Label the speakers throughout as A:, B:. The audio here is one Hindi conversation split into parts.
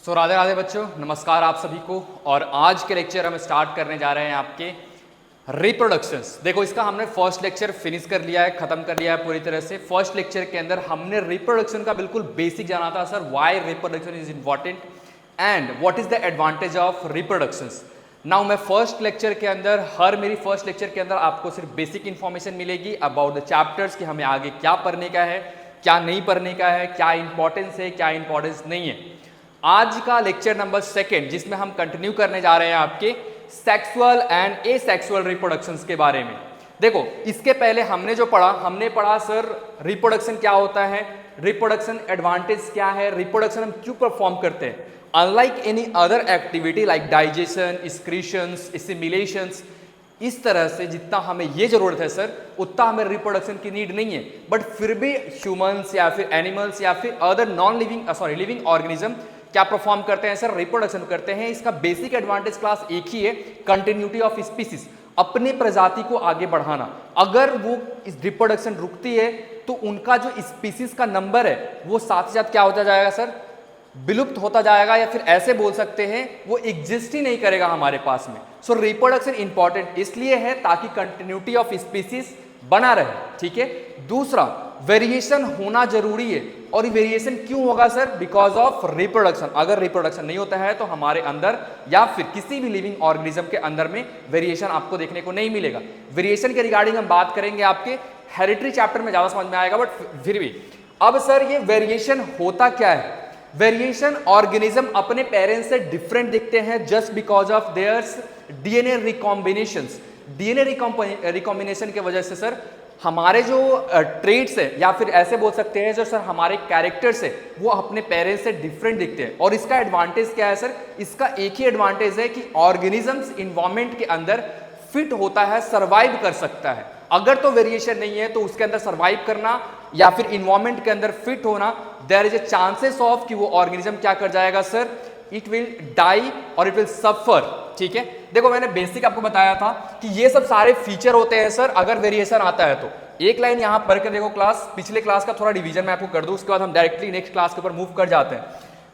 A: राधे राधे बच्चों, नमस्कार आप सभी को। और आज के लेक्चर हम स्टार्ट करने जा रहे हैं आपके रिप्रोडक्शंस। देखो, इसका हमने फर्स्ट लेक्चर फिनिश कर लिया है, खत्म कर लिया है पूरी तरह से। फर्स्ट लेक्चर के अंदर हमने रिप्रोडक्शन का बिल्कुल बेसिक जाना था sir, why reproduction is important and what is the advantage of reproductions. Now मैं फर्स्ट लेक्चर के अंदर मेरी फर्स्ट लेक्चर के अंदर आपको सिर्फ बेसिक इंफॉर्मेशन मिलेगी अबाउट द चैप्टर्स कि हमें आगे क्या पढ़ने का है, क्या नहीं पढ़ने का है, क्या इंपॉर्टेंस है, क्या इंपॉर्टेंस नहीं है। आज का लेक्चर नंबर सेकेंड, जिसमें हम कंटिन्यू करने जा रहे हैं आपके सेक्सुअल एंड एसेक्सुअल रिप्रोडक्शंस के बारे में। देखो, इसके पहले हमने पढ़ा सर रिप्रोडक्शन क्या होता है, रिप्रोडक्शन एडवांटेज क्या है, रिप्रोडक्शन हम क्यों परफॉर्म करते हैं। Unlike any other activity like digestion, excretions, assimilations, इस तरह से जितना हमें ये जरूरत है सर, उतना हमें रिप्रोडक्शन की नीड नहीं है। बट फिर भी ह्यूमंस या फिर एनिमल्स या फिर अदर लिविंग ऑर्गेनिज्म क्या परफॉर्म करते हैं सर, रिप्रोडक्शन करते हैं। इसका बेसिक एडवांटेज क्लास एक ही है, कंटिन्यूटी ऑफ स्पीसीज, अपने प्रजाति को आगे बढ़ाना। अगर वो इस रिप्रोडक्शन रुकती है तो उनका जो स्पीसीज का नंबर है वो साथ ही साथ क्या होता जाएगा सर, विलुप्त होता जाएगा, या फिर ऐसे बोल सकते हैं वो एग्जिस्ट ही नहीं करेगा हमारे पास में। सो रिप्रोडक्शन इंपॉर्टेंट इसलिए है ताकि कंटिन्यूटी ऑफ स्पीसीज बना रहे, ठीक है। दूसरा, वेरिएशन होना जरूरी है। और ये वेरिएशन क्यों होगा सर, बिकॉज ऑफ रिप्रोडक्शन। अगर रिप्रोडक्शन नहीं होता है तो हमारे अंदर या फिर किसी भी लिविंग ऑर्गेनिज्म के अंदर में वेरिएशन आपको देखने को नहीं मिलेगा। वेरिएशन के रिगार्डिंग हम बात करेंगे आपके हेरिडिटरी चैप्टर में, ज्यादा समझ में आएगा, बट फिर भी अब सर ये वेरिएशन होता क्या है। वेरिएशन ऑर्गेनिज्म अपने पेरेंट्स से डिफरेंट दिखते हैं just because of theirs DNA recombinations. DNA recombination की वजह से सर हमारे जो ट्रेट्स है या फिर ऐसे बोल सकते हैं जो सर हमारे कैरेक्टर्स है वो अपने पेरेंट्स से डिफरेंट दिखते हैं। और इसका एडवांटेज क्या है सर, इसका एक ही एडवांटेज है कि ऑर्गेनिजम्स इन्वायरमेंट के अंदर फिट होता है, सर्वाइव कर सकता है। अगर तो वेरिएशन नहीं है तो उसके अंदर सर्वाइव करना या फिर इन्वायरमेंट के अंदर फिट होना, there is a chances of कि वो ऑर्गेनिज्म क्या कर जाएगा सर, इट विल डाई और इट विल सफर, ठीक है। देखो, मैंने बेसिक आपको बताया था कि ये सब सारे फीचर होते हैं सर अगर वेरिएशन आता है तो। एक लाइन यहां पढ़ के देखो, पिछले क्लास का थोड़ा रिवीजन मैं आपको कर दूं, उसके बाद हम डायरेक्टली नेक्स्ट क्लास के ऊपर मूव कर जाते हैं।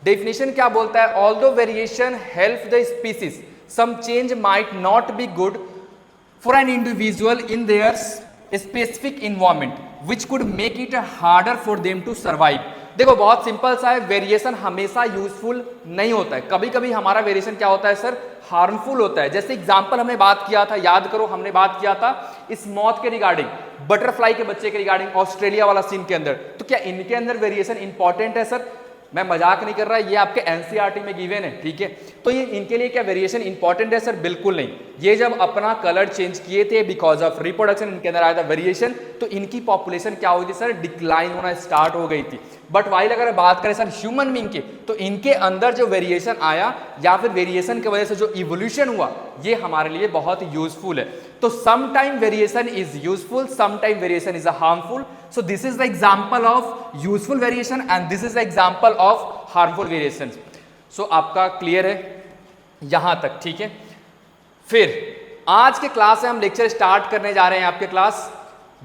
A: डेफिनेशन क्या बोलता है, although variation help the species, some change might not be good for an individual in their specific environment which could make it harder for them to survive. देखो, बहुत सिंपल सा है, वेरिएशन हमेशा यूजफुल नहीं होता है। कभी कभी हमारा वेरिएशन क्या होता है सर, हार्मफुल होता है। जैसे एग्जांपल हमने बात किया था, याद करो, हमने बात किया था इस मौत के रिगार्डिंग, बटरफ्लाई के बच्चे के रिगार्डिंग, ऑस्ट्रेलिया वाला सीन के अंदर। तो क्या इनके अंदर वेरिएशन इंपॉर्टेंट है सर? मैं मजाक नहीं कर रहा, ये आपके एनसीईआरटी में गिवन है, ठीक है। तो ये इनके लिए क्या वेरिएशन इंपॉर्टेंट है सर? बिल्कुल नहीं। ये जब अपना कलर चेंज किए थे बिकॉज ऑफ रिप्रोडक्शन, इनके अंदर आया था वेरिएशन, तो इनकी पॉपुलेशन क्या हुई थी सर, डिक्लाइन होना स्टार्ट हो गई थी। बट वाइल अगर बात करें सर ह्यूमन बीइंग की, तो इनके अंदर जो वेरिएशन आया या फिर वेरिएशन की वजह से जो इवोल्यूशन हुआ, ये हमारे लिए बहुत यूजफुल है। तो some time variation is useful, some time variation is harmful. So this is the example of useful variation and this is the example of harmful variations. So आपका क्लियर है यहां तक, ठीक है। फिर आज के क्लास में हम लेक्चर स्टार्ट करने जा रहे हैं आपके class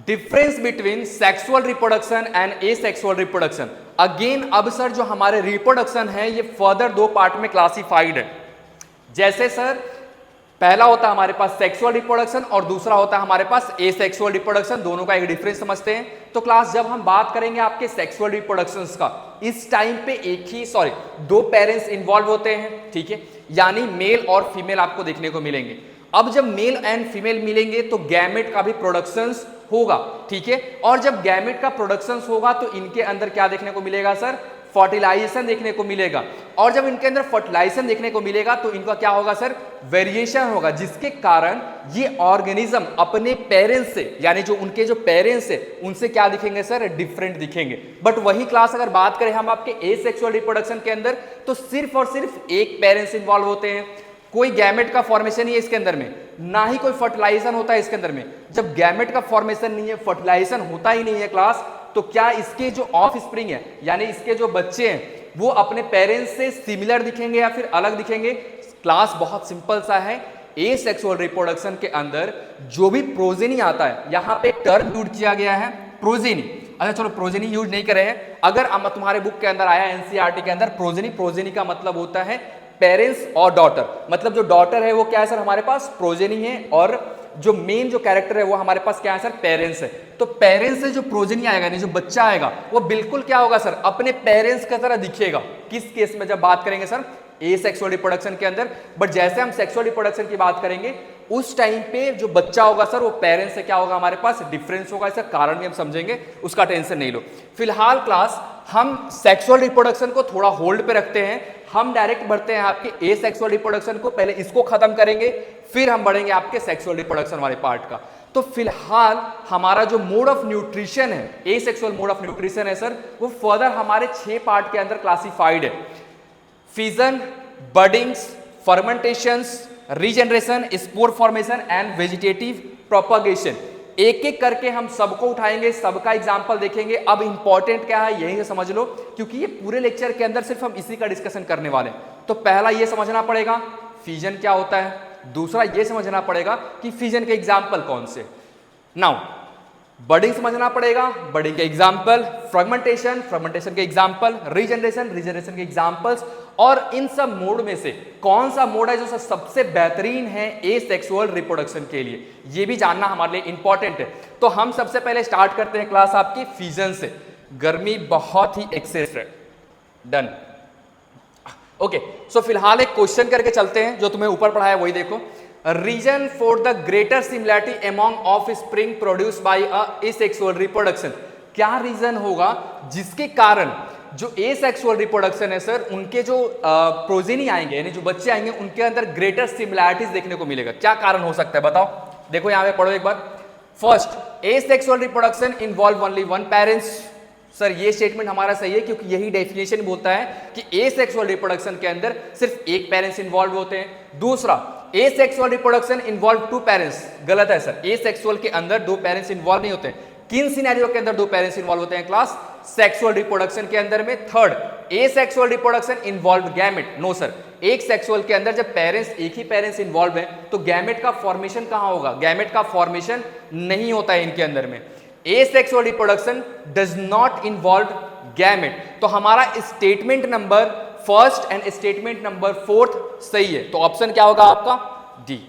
A: difference between sexual reproduction and asexual reproduction. Again अब सर जो हमारे रिप्रोडक्शन है ये फर्दर दो पार्ट में क्लासिफाइड है। जैसे सर पहला होता है हमारे पास सेक्सुअल रिप्रोडक्शन और दूसरा होता है हमारे पास एसेक्सुअल रिप्रोडक्शन, दोनों का एक डिफरेंस समझते हैं। तो क्लास जब हम बात करेंगे आपके सेक्सुअल रिप्रोडक्शंस का, इस टाइम पे दो पेरेंट्स इन्वॉल्व होते हैं, ठीक है, यानी मेल और फीमेल आपको देखने को मिलेंगे। अब जब मेल एंड फीमेल मिलेंगे तो गैमेट का भी प्रोडक्शंस होगा, ठीक है। और जब गैमेट का प्रोडक्शंस होगा तो इनके अंदर क्या देखने को मिलेगा सर, फर्टिलाइजेशन देखने को मिलेगा। और जब इनके अंदर फर्टिलाइजेशन देखने को मिलेगा तो इनका क्या होगा सर, वेरिएशन होगा, जिसके कारण ये ऑर्गेनिज्म अपने पेरेंट्स से, यानी जो उनके जो पेरेंट्स है उनसे क्या दिखेंगे सर, डिफरेंट दिखेंगे। बट वही क्लास अगर बात करें हम आपके एसेक्सुअल रिप्रोडक्शन के अंदर, तो सिर्फ और सिर्फ एक पेरेंट्स इन्वॉल्व होते हैं, कोई गैमेट का फॉर्मेशन नहीं है इसके अंदर में, ना ही कोई फर्टिलाइजेशन होता है इसके अंदर में। जब गैमेट का फॉर्मेशन नहीं है, फर्टिलाइजेशन होता ही नहीं है क्लास, तो क्या इसके जो ऑफ स्प्रिंग है यानी इसके जो बच्चे हैं वो अपने पेरेंट्स से सिमिलर दिखेंगे या फिर अलग दिखेंगे? क्लास बहुत सिंपल सा है, एसेक्सुअल रिप्रोडक्शन के अंदर जो भी प्रोजेनी आता है, यहां पे टर्म यूज किया गया है प्रोजेनी, अच्छा चलो प्रोजेनी यूज नहीं कर रहे हैं, अगर तुम्हारे बुक के अंदर आया एनसीईआरटी के अंदर प्रोजेनी, प्रोजेनी का मतलब होता है पेरेंट्स और डॉटर, मतलब जो डॉटर है वो क्या है सर हमारे पास प्रोजेनी है, और जो मेन जो कैरेक्टर है वो हमारे पास क्या है सर पेरेंट्स है। तो पेरेंट्स से जो प्रोजेनी आएगा नहीं जो बच्चा आएगा वो बिल्कुल क्या होगा सर अपने पेरेंट्स की तरह दिखेगा। किस केस में जब बात करेंगे सर ए सेक्सुअल रिप्रोडक्शन के अंदर, बट जैसे हम सेक्सुअल रिप्रोडक्शन की बात करेंगे उस टाइम पे जो बच्चा होगा सर वो पेरेंट्स से क्या होगा हमारे पास डिफरेंस होगा, इसका कारण भी हम समझेंगे, उसका टेंशन नहीं लो। फिलहाल क्लास हम सेक्सुअल रिप्रोडक्शन को थोड़ा होल्ड पे रखते हैं, हम डायरेक्ट बढ़ते हैं आपके ए सेक्सुअल रिप्रोडक्शन को, पहले इसको खत्म करेंगे फिर हम बढ़ेंगे आपके सेक्सुअल रिप्रोडक्शन वाले पार्ट का। तो फिलहाल हमारा जो मोड ऑफ न्यूट्रिशन है, asexual mode of nutrition है सर, वो फर्दर हमारे 6 पार्ट के अंदर क्लासिफाइड है। Fission, buddings, fermentations, regeneration, spore formation and vegetative propagation. एक एक करके हम सबको उठाएंगे, सबका एग्जांपल देखेंगे। अब इंपॉर्टेंट क्या है यही से समझ लो, क्योंकि ये पूरे लेक्चर के अंदर सिर्फ हम इसी का डिस्कशन करने वाले हैं। तो पहला ये समझना पड़ेगा फिजन क्या होता है, दूसरा ये समझना पड़ेगा कि फिजन के एग्जाम्पल कौन से, नाउ बडिंग समझना पड़ेगा, बडिंग के एग्जाम्पल, फ्रेगमेंटेशन, फ्रेगमेंटेशन के एग्जाम्पल, रीजनरेशन, रीजनरेशन के एग्जाम्पल्स, और इन सब मोड में से कौन सा मोड है जो सबसे बेहतरीन है ए सेक्सुअल रिप्रोडक्शन के लिए, ये भी जानना हमारे लिए इंपॉर्टेंट है। तो हम सबसे पहले स्टार्ट करते हैं क्लास आपकी फिजन से। गर्मी बहुत ही एक्सेस है, डन। ओके सो फिलहाल एक क्वेश्चन करके चलते हैं, जो तुम्हें ऊपर पढ़ाया वही देखो। Reason for the greater similarity among offspring produce by asexual reproduction. क्या रीजन होगा जिसके कारण जो एसेक्सुअल रिप्रोडक्शन है सर, उनके जो प्रोजेनी आएंगे यानी जो बच्चे आएंगे उनके अंदर ग्रेटर सिमिलैरिटीज देखने को मिलेगा। क्या कारण हो सकता है बताओ, देखो यहां पे पढ़ो एक बार। First, asexual reproduction involve only one parents. Sir ये स्टेटमेंट हमारा सही है, क्योंकि यही डेफिनेशन बोलता है कि एसेक्सुअल रिप्रोडक्शन के अंदर सिर्फ एक पेरेंट्स इन्वॉल्व होते हैं। दूसरा, एसेक्सुअल रिप्रोडक्शन इन्वॉल्व 2 पेरेंट्स। गलत है सर, एसेक्सुअल के अंदर 2 पेरेंट्स इन्वॉल्व नहीं होते हैं। किन सिनेरियो के अंदर 2 पेरेंट्स इन्वॉल्व होते हैं क्लास? सेक्सुअल रिप्रोडक्शन के अंदर में। Third, asexual reproduction involve gamete. No sir, asexual के अंदर जब पेरेंट्स एक ही पेरेंट्स इन्वॉल्व है तो गैमेट का फॉर्मेशन कहां होगा? गैमेट का फॉर्मेशन नहीं होता है इनके अंदर में। Asexual reproduction does not involve gamete. तो हमारा statement number first and statement number fourth सही है। तो ऑप्शन क्या होगा आपका? डी।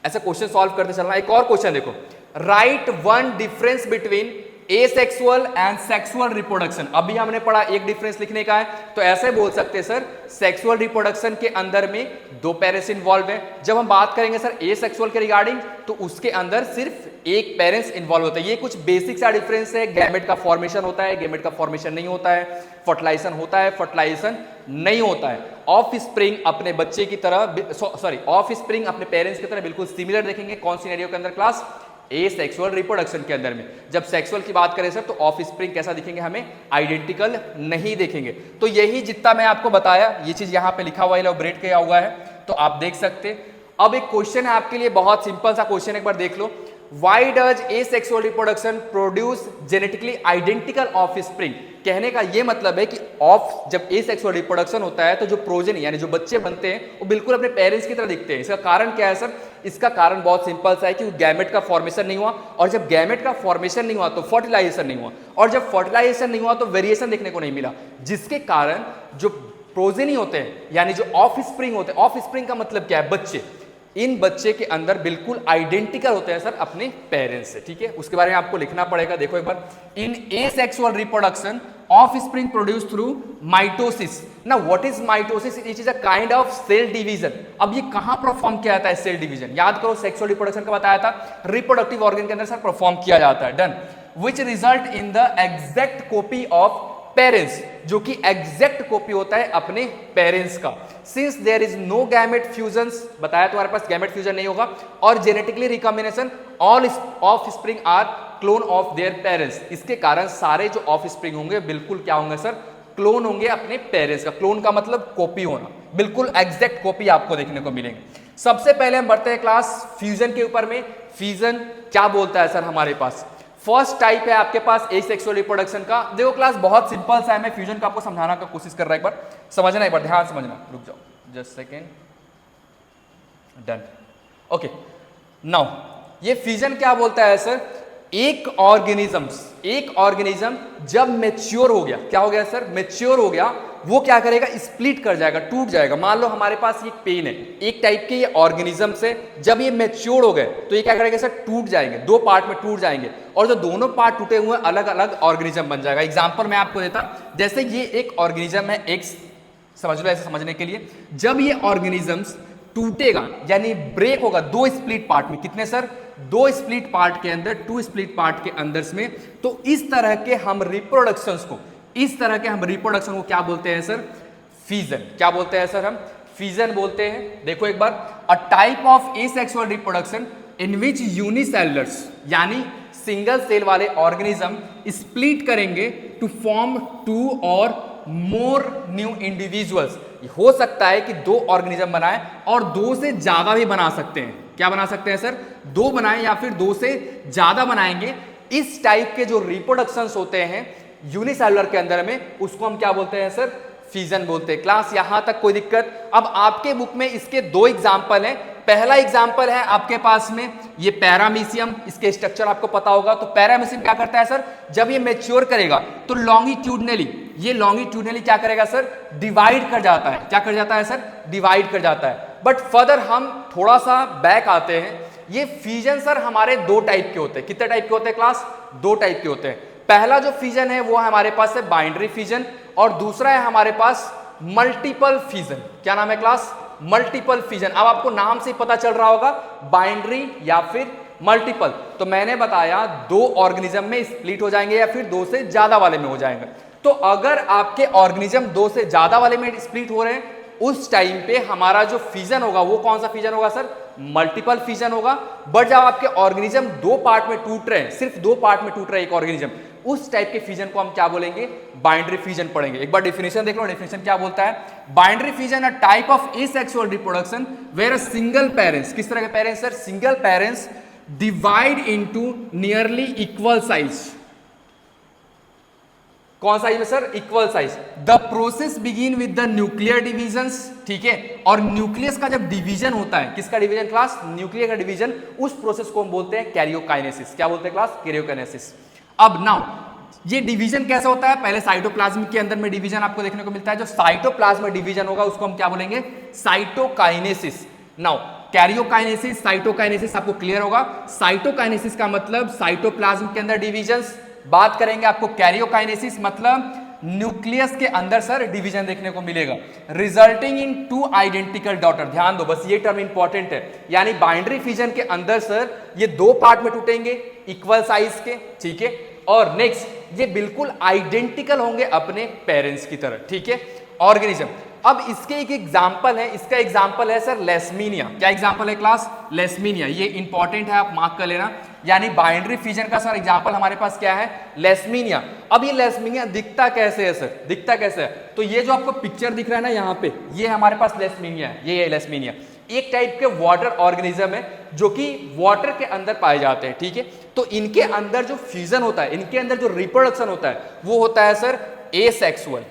A: ऐसा क्वेश्चन सॉल्व करते चलना। एक और क्वेश्चन देखो, right one difference between asexual and sexual reproduction. अभी हमने पढ़ा एक डिफरेंस लिखने का है, तो ऐसे बोल सकते हैं सर सेक्सुअल रिप्रोडक्शन के अंदर में 2 पेरेंट्स इन्वॉल्व हैं। जब हम बात करेंगे सर एसेक्सुअल के रिगार्डिंग तो उसके अंदर सिर्फ एक पेरेंट्स इन्वॉल्व होता है। ये कुछ बेसिक सा डिफरेंस है। गैमेट का फॉर्मेशन होता है, गैमेट का फॉर्मेशन नहीं होता है। फर्टिलाइजेशन होता है, फर्टिलाइजेशन नहीं होता है। ऑफ स्प्रिंग अपने बच्चे की तरह, सॉरी ऑफ स्प्रिंग अपने पेरेंट्स की तरह बिल्कुल सिमिलर देखेंगे। कौन सिनेरियो के अंदर क्लास? एसेक्सुअल रिप्रोडक्शन के अंदर में। जब सेक्सुअल की बात करें सर तो ऑफ स्प्रिंग कैसा दिखेंगे? हमें आइडेंटिकल नहीं देखेंगे। तो यही जितना मैं आपको बताया ये चीज यहाँ पे लिखा हुआ है, इलैबोरेट किया हुआ है, तो आप देख सकते। अब एक क्वेश्चन है आपके लिए, बहुत सिंपल सा क्वेश्चन, एक बार देख लो। Why does asexual reproduction produce genetically identical offspring? कहने का ये मतलब है कि जब asexual reproduction होता है तो जो प्रोजेनी यानी जो बच्चे बनते हैं वो बिल्कुल अपने पेरेंट्स की तरह दिखते हैं। इसका कारण क्या है सर? इसका कारण बहुत सिंपल सा है कि गैमेट का फॉर्मेशन नहीं हुआ, और जब गैमेट का फॉर्मेशन नहीं हुआ तो फर्टिलाइजेशन नहीं हुआ, और जब फर्टिलाइजेशन नहीं हुआ तो वेरिएशन देखने को नहीं मिला, जिसके कारण जो प्रोजेनी होते हैं यानी जो ऑफ स्प्रिंग होते हैं, ऑफ स्प्रिंग का मतलब क्या है? बच्चे। इन बच्चे के अंदर बिल्कुल आइडेंटिकल होते हैं सर अपने पेरेंट्स से। ठीक है, उसके बारे में आपको लिखना पड़ेगा। देखो एक बार, in asexual reproduction offspring produce through mitosis. ना what is mitosis? It is a kind of cell division. अब ये कहां परफॉर्म किया जाता है सेल डिवीजन? याद करो सेक्सुअल रिप्रोडक्शन का बताया था, रिप्रोडक्टिव ऑर्गन के अंदर सर परफॉर्म किया जाता है। Done. Which result in the exact copy of parents, जो कि एग्जैक्ट कॉपी होता है अपने पेरेंट्स का। Since there is no gamete fusions, बताया तुम्हारे पास गैमेट फ्यूजन नहीं होगा, और genetically recombination, all offspring are clone of their parents. इसके कारण सारे जो ऑफ स्प्रिंग होंगे बिल्कुल क्या होंगे सर? क्लोन होंगे अपने पेरेंट्स का। क्लोन का मतलब कॉपी होना, बिल्कुल एग्जैक्ट कॉपी आपको देखने को मिलेंगे। सबसे पहले हम बढ़ते हैं क्लास फ्यूजन के ऊपर में। फ्यूजन क्या बोलता है सर हमारे पास? फर्स्ट टाइप है आपके पास एसेक्सुअल रिप्रोडक्शन का। देखो क्लास बहुत सिंपल सा है, मैं फ्यूजन का आपको समझाना का कोशिश कर रहा हूं, एक बार समझना, एक बार ध्यान समझना। रुक जाओ just second, done. Okay now ये फ्यूजन क्या बोलता है सर? एक ऑर्गेनिज्म जब मैच्योर हो गया, क्या हो गया सर, मैच्योर हो गया, वो क्या करेगा, स्प्लिट कर जाएगा, टूट जाएगा। मान लो हमारे पास ये पेन है, एक टाइप के ये ऑर्गेनिज्म से जब ये मैच्योर हो गए तो ये क्या करेगा सर, टूट जाएंगे, दो पार्ट में टूट जाएंगे, और जो दोनों पार्ट टूटे हुए अलग अलग ऑर्गेनिज्म बन जाएगा। एग्जांपल मैं आपको देता, जैसे ये एक ऑर्गेनिज्म है एक्स, समझ लो ऐसे समझने के लिए, जब ये ऑर्गेनिजम्स टूटेगा यानी ब्रेक होगा दो स्प्लिट पार्ट में, कितने सर, दो स्प्लिट पार्ट के अंदर, टू स्प्लिट पार्ट के अंदर में, तो इस तरह के हम रिप्रोडक्शंस को, क्या बोलते हैं सर, फीजन। क्या बोलते हैं सर, हम फीजन बोलते हैं। देखो एक बार, a type of asexual reproduction in which unicellulars यानी सिंगल सेल वाले ऑर्गेनिज्म स्प्लिट करेंगे टू फॉर्म टू और मोर न्यू इंडिविजुअल्स। हो सकता है कि दो ऑर्गेनिज्म बनाए और दो से ज्यादा भी बना सकते हैं। क्या बना सकते हैं सर, दो बनाए या फिर दो से ज्यादा बनाएंगे। इस टाइप के जो रिप्रोडक्शंस होते हैं यूनिसेलुलर के अंदर में, उसको हम क्या बोलते हैं सर, फीजन बोलते हैं। क्लास यहां तक कोई दिक्कत? अब आपके बुक में इसके दो एग्जाम्पल हैं। पहला एग्जाम्पल है आपके पास में ये पैरामीशियम, इसके स्ट्रक्चर आपको पता होगा। तो पैरामीशियम क्या करता है सर, जब ये मैच्योर करेगा तो लॉन्गिट्यूडनली, ये लॉन्गिट्यूडनली क्या करेगा सर, डिवाइड कर जाता है। क्या कर जाता है सर, डिवाइड कर जाता है। बट फर्दर हम थोड़ा सा बैक आते हैं, ये फीजन सर हमारे दो टाइप के होते हैं। कितने टाइप के होते हैं क्लास, दो टाइप के होते हैं। पहला जो फीजन है वो हमारे पास है बाइंड्री फीजन, और दूसरा है हमारे पास मल्टीपल फीजन। क्या नाम है क्लास, मल्टीपल फीजन। अब आपको नाम से पता चल रहा होगा बाइंड्री या फिर मल्टीपल। तो मैंने बताया दो ऑर्गेनिज्म में स्प्लिट हो जाएंगे या फिर दो से ज्यादा वाले में हो जाएंगे। तो अगर आपके ऑर्गेनिज्म दो से ज्यादा वाले में स्प्लिट हो रहे हैं, उस टाइम पे हमारा जो फीजन होगा वो कौन सा फीजन होगा सर, मल्टीपल फीजन होगा। बट जब आपके ऑर्गेनिज्म दो पार्ट में टूट रहे हैं, सिर्फ दो पार्ट में टूट रहे हैं एक ऑर्गेनिज्म, उस टाइप के फीजन को हम क्या बोलेंगे, बाइंड्री फीजन पढ़ेंगे। एक बार डेफिनेशन देख लो, डेफिनेशन क्या बोलता है, binary fission a type of asexual reproduction where a single parents, किस तरह के parents sir, single parents divide into nearly equal size. कौन साइज में sir, equal size. The process begin with the nuclear divisions, ठीक है। और न्यूक्लियस का जब डिवीजन होता है, किसका डिवीजन क्लास, न्यूक्लियर का डिवीजन, उस प्रोसेस को हम बोलते हैं कैरियोकाइनेसिस। क्या बोलते हैं क्लास, कैरियोकाइनेसिस। अब नाउ ये डिवीजन कैसा होता है, पहले साइटोप्लाज्म के अंदर में डिवीजन आपको देखने को मिलता है। जो साइटोप्लाज्म डिवीजन होगा उसको हम क्या बोलेंगे, साइटोकाइनेसिस। नाउ कैरियोकाइनेसिस, साइटोकाइनेसिस आपको क्लियर होगा। साइटोकाइनेसिस का मतलब साइटोप्लाज्म के अंदर डिवीजन्स, बात करेंगे आपको कैरियोकाइनेसिस मतलब न्यूक्लियस के अंदर सर डिवीजन देखने को मिलेगा, resulting in two identical daughter. ध्यान दो, बस ये टर्म इंपॉर्टेंट है। यानी बाइंड्री फीजन के अंदर सर ये दो पार्ट में टूटेंगे इक्वल साइज के, ठीक है। और नेक्स्ट ये बिल्कुल आइडेंटिकल होंगे अपने पेरेंट्स की तरह, ठीक है, ऑर्गेनिज्म। अब इसके एक एग्जाम्पल है, इसका एग्जाम्पल है सर लेस्मीनिया। क्या एग्जाम्पल है क्लास, लेस्मीनिया। ये इंपॉर्टेंट है, आप मार्क कर लेना। यानी बाइंड्री फीजन का सर एग्जाम्पल हमारे पास क्या है, लेस्मीनिया। अब ये लेस्मीनिया दिखता कैसे है सर, दिखता कैसे है, तो ये जो आपको पिक्चर दिख रहा है ना यहाँ पे, ये हमारे पास लेस्मीनिया है। ये है लेस्मीनिया, एक टाइप के वाटर ऑर्गेनिज्म है जो कि वाटर के अंदर पाए जाते हैं, ठीक है। तो इनके अंदर जो फ्यूजन होता है, इनके अंदर जो रिप्रोडक्शन होता है वो होता है सर एसेक्सुअल।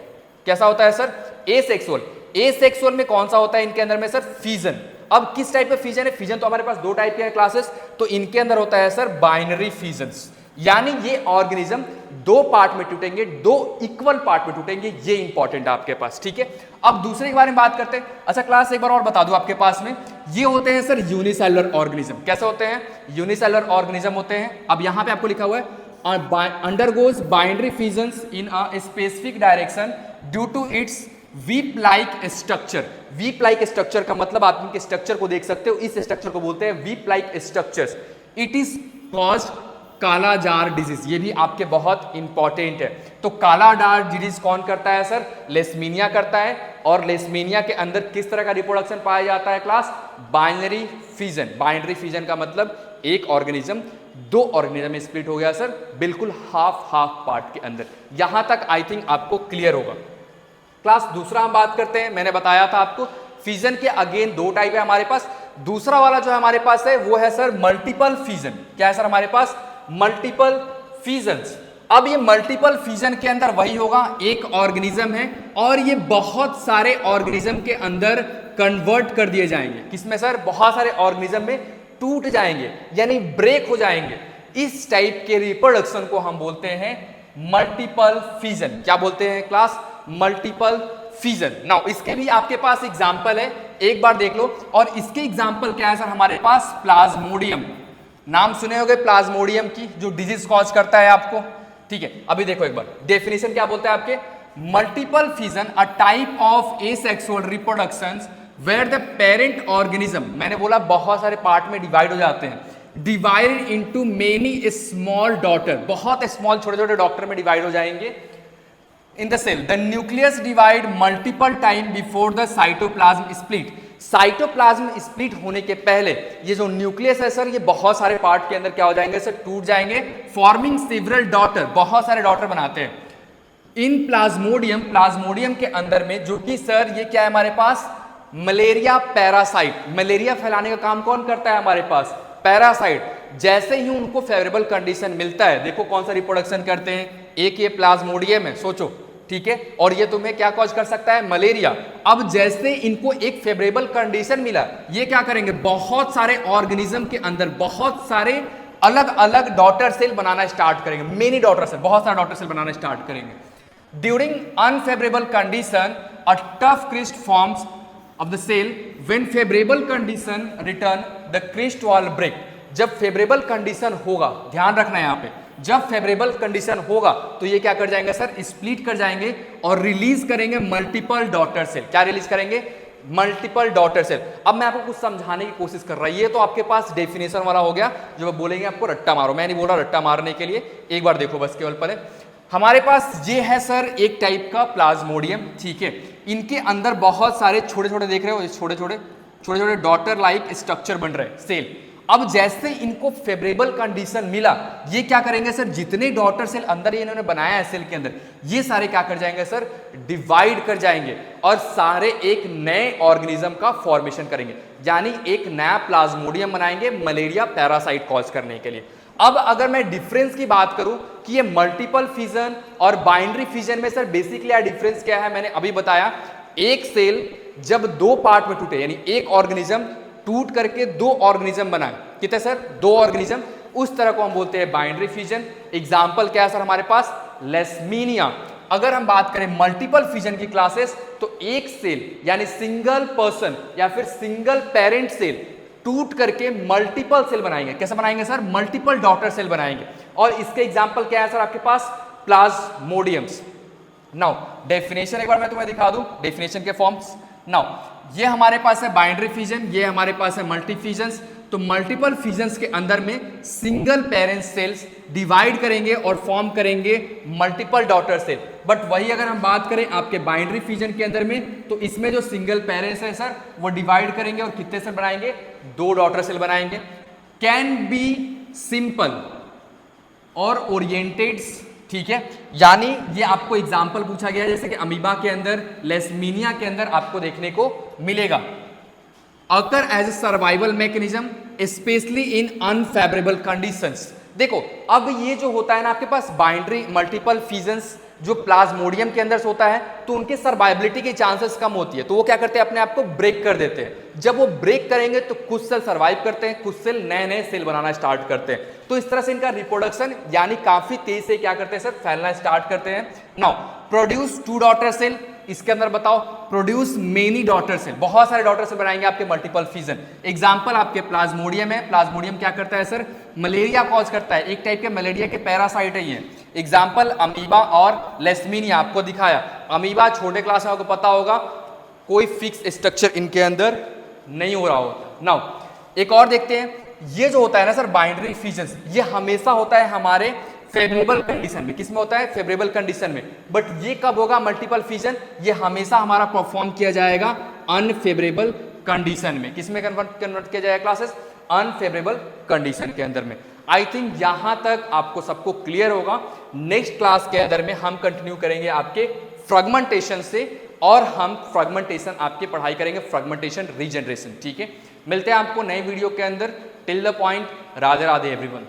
A: कैसा होता है सर, एसेक्सुअल। एसेक्सुअल में कौन सा होता है इनके अंदर में सर, फीजन। अब किस टाइप का फीजन है, फीजन तो हमारे पास दो टाइप के हैं क्लासेस, तो इनके अंदर होता है सर बाइनरी फीजन्स। यानी ये ऑर्गेनिज्म दो पार्ट में टूटेंगे, दो इक्वल पार्ट में टूटेंगे, ये इंपॉर्टेंट है आपके पास, ठीक है। अब दूसरे के बारे में बात करते हैं। अच्छा क्लास एक बार और बता दूं आपके पास में, ये होते हैं सर यूनिसेलुलर ऑर्गेनिज्म। कैसे होते हैं, यूनिसेलुलर ऑर्गेनिज्म होते हैं। अब यहां पे आपको लिखा हुआ है undergoes binary fissions in a specific direction due to its whip like structure. Whip like structure का मतलब आप इनके स्ट्रक्चर को देख सकते हो, इस स्ट्रक्चर को बोलते हैं weep like structures. It is caused काला जार डिजीज, ये भी आपके बहुत इंपॉर्टेंट है। तो काला जार डिजीज कौन करता है सर, लेस्मीनिया करता है। और लेस्मीनिया के अंदर किस तरह का रिप्रोडक्शन पाया जाता है class, binary fission. Binary fission का मतलब एक ऑर्गेनिज्म दो ऑर्गेनिज्म में स्प्लिट हो गया सर, बिल्कुल हाफ पार्ट के अंदर। यहां तक आई थिंक आपको क्लियर होगा। क्लास दूसरा हम बात करते हैं, मैंने बताया था आपको फीजन के अगेन दो टाइप है हमारे पास। दूसरा वाला जो हमारे पास है वो है सर मल्टीपल फीजन। क्या है सर हमारे पास, मल्टीपल फीजन्स। अब ये मल्टीपल फीजन के अंदर वही होगा, एक ऑर्गेनिज्म है और ये बहुत सारे ऑर्गेनिज्म के अंदर कन्वर्ट कर दिए जाएंगे। किसमें सर, बहुत सारे ऑर्गेनिज्म में टूट जाएंगे, यानी ब्रेक हो जाएंगे। इस टाइप के रिप्रोडक्शन को हम बोलते हैं मल्टीपल फिजन। क्या बोलते हैं क्लास? Multiple fission. नाउ इसके भी आपके पास एग्जांपल है, एक बार देख लो। और इसके एग्जांपल क्या है सर? हमारे पास प्लाज्मोडियम, नाम सुने होंगे प्लाज्मोडियम की, जो डिजीज कॉज करता है आपको, ठीक है। अभी देखो एक बार डेफिनेशन क्या बोलता है आपके, multiple fission a type of asexual reproductions where the parent organism, मैंने बोला बहुत सारे पार्ट में डिवाइड हो जाते हैं, divided into many small daughter, बहुत स्मॉल छोटे छोटे डॉटर में डिवाइड हो जाएंगे in the cell. The nucleus divide multiple time before the cytoplasm split. Cytoplasm split होने के पहले ये जो न्यूक्लियस है सर, ये बहुत सारे पार्ट के अंदर क्या हो जाएंगे सर? टूट जाएंगे, फॉर्मिंग सेवरल डॉटर, बहुत सारे डॉटर बनाते हैं इन प्लाज्मोडियम, प्लाज्मोडियम के अंदर में, जो कि सर ये क्या है हमारे पास? Malaria parasite. मलेरिया फैलाने का काम कौन करता है हमारे पास? पैरासाइट। जैसे ही उनको फेवरेबल कंडीशन मिलता है, देखो कौन सा रिप्रोडक्शन करते हैं, एक ये प्लाज्मोडियम है, सोचो, ठीक है, और ये तुम्हें क्या कॉज कर सकता है? मलेरिया। अब जैसे इनको एक फेवरेबल कंडीशन मिला, ये क्या करेंगे? बहुत सारे ऑर्गेनिज्म के अंदर बहुत सारे अलग अलग डॉटर सेल बनाना स्टार्ट करेंगे, मेनी डॉटर सेल, बहुत सारे डॉटर सेल बनाना स्टार्ट करेंगे। During unfavourable condition a tough cyst forms of the cell when favorable condition return the crest wall break। जब फेवरेबल कंडीशन होगा, ध्यान रखना है यहाँ पे, जब फेवरेबल कंडीशन होगा तो ये क्या कर जाएंगे सर? स्प्लिट कर जाएंगे और रिलीज करेंगे मल्टीपल डॉटर सेल। क्या रिलीज करेंगे? Multiple daughter cell. अब मैं आपको कुछ समझाने की कोशिश कर रहा हूं, ये तो आपके पास डेफिनेशन वाला हो गया, जो बोलेंगे आपको रट्टा मारो, मैं नहीं बोल रहा रट्टा मारने के लिए, एक बार देखो बस केवल पहले। हमारे पास ये है सर एक टाइप का प्लाज्मोडियम, ठीक है, इनके अंदर बहुत सारे छोटे छोटे देख रहे हो, छोटे छोटे डॉटर लाइक स्ट्रक्चर बन रहे हैं, सेल। अब जैसे इनको फेवरेबल कंडीशन मिला, ये क्या करेंगे सर? जितने डॉटर सेल अंदर इन्होंने बनाया है सेल के अंदर, ये सारे क्या कर जाएंगे सर? डिवाइड कर जाएंगे और सारे एक नए ऑर्गेनिज्म का फॉर्मेशन करेंगे, यानी एक नया प्लाज्मोडियम बनाएंगे मलेरिया पैरासाइट कॉज करने के लिए। अब अगर मैं डिफरेंस की बात करूं कि ये मल्टीपल फिजन और बाइनरी फिजन में सर बेसिकली डिफरेंस क्या है, मैंने अभी बताया। एक सेल जब दो पार्ट में टूटे, यानी एक ऑर्गेनिज्म टूट करके दो ऑर्गेनिज्म बनाए, कितने सर? दो ऑर्गेनिज्म, उस तरह को हम बोलते हैं बाइनरी फिजन। एग्जाम्पल क्या है सर हमारे पास? लेशमीनिया। अगर हम बात करें मल्टीपल फिजन की क्लासेस, तो एक सेल यानी सिंगल पर्सन या फिर सिंगल पेरेंट सेल टूट करके मल्टीपल सेल बनाएंगे। कैसे बनाएंगे सर? मल्टीपल डॉटर सेल बनाएंगे। और इसके एग्जाम्पल क्या है सर आपके पास? प्लाज्मोडियम्स। नाउ डेफिनेशन एक बार मैं तुम्हें दिखा दूं, डेफिनेशन के फॉर्म्स। नाउ ये हमारे पास है बाइनरी फिजन, ये हमारे पास है मल्टी फिजन्स। तो मल्टीपल फिजन्स के अंदर में सिंगल पेरेंट सेल्स डिवाइड करेंगे और फॉर्म करेंगे मल्टीपल डॉटर सेल। बट वही अगर हम बात करें आपके बाइनरी फिजन के अंदर में, तो इसमें जो सिंगल पेरेंट्स है सर, वो डिवाइड करेंगे और कितने सेल बनाएंगे? दो डॉटर सेल बनाएंगे। कैन बी सिंपल और ओरिएंटेड, ठीक है, यानी ये आपको एग्जाम्पल पूछा गया है, जैसे कि अमीबा के अंदर, लेशमीनिया के अंदर आपको देखने को मिलेगा। Occur as a survival mechanism especially in unfavourable conditions. देखो अब ये जो होता है ना आपके पास बाइनरी मल्टीपल फिजन्स, जो प्लाज्मोडियम के अंदर होता है, तो उनके सर्वाइबिलिटी की चांसेस कम होती है, तो वो क्या करते हैं? अपने आप को ब्रेक कर देते हैं। जब वो ब्रेक करेंगे तो कुछ सेल सर्वाइव करते हैं, कुछ सेल नए नए सेल बनाना स्टार्ट करते हैं। तो इस तरह से इनका रिप्रोडक्शन यानी काफी तेज से क्या करते हैं सर? फैलना स्टार्ट करते हैं। Now produce two daughter cell, इसके अंदर बताओ प्रोड्यूस मेनी डॉटर सेल, बहुत सारे डॉटर सेल बनाएंगे आपके मल्टीपल फिजन। एग्जांपल आपके प्लाज्मोडियम है, प्लाज्मोडियम क्या करता है सर? मलेरिया कॉज करता है, एक टाइप के मलेरिया के पैरासाइट है ये। एग्जाम्पल अमीबा और लेशमीनिया आपको दिखाया। अमीबा छोटे क्लास में आपको पता होगा, कोई फिक्स स्ट्रक्चर इनके अंदर नहीं हो रहा होता। नाउ एक और देखते हैं, ये जो होता है ना सर बाइनरी फिजन्स, ये हमेशा होता है हमारे फेवरेबल कंडीशन में। किसमें होता है? फेवरेबल कंडीशन में। बट ये कब होगा मल्टीपल फिजन? ये हमेशा हमारा परफॉर्म किया जाएगा अनफेवरेबल कंडीशन में। किसमें कन्वर्ट किया जाएगा क्लासेस? अनफेवरेबल कंडीशन के अंदर में। आई थिंक यहां तक आपको सबको क्लियर होगा। नेक्स्ट क्लास के अंदर में हम कंटिन्यू करेंगे आपके फ्रेगमेंटेशन से, और हम फ्रेगमेंटेशन आपकी पढ़ाई करेंगे, फ्रेगमेंटेशन रीजनरेशन, ठीक है। मिलते हैं आपको नए वीडियो के अंदर। Till the point, Radhe Radhe everyone.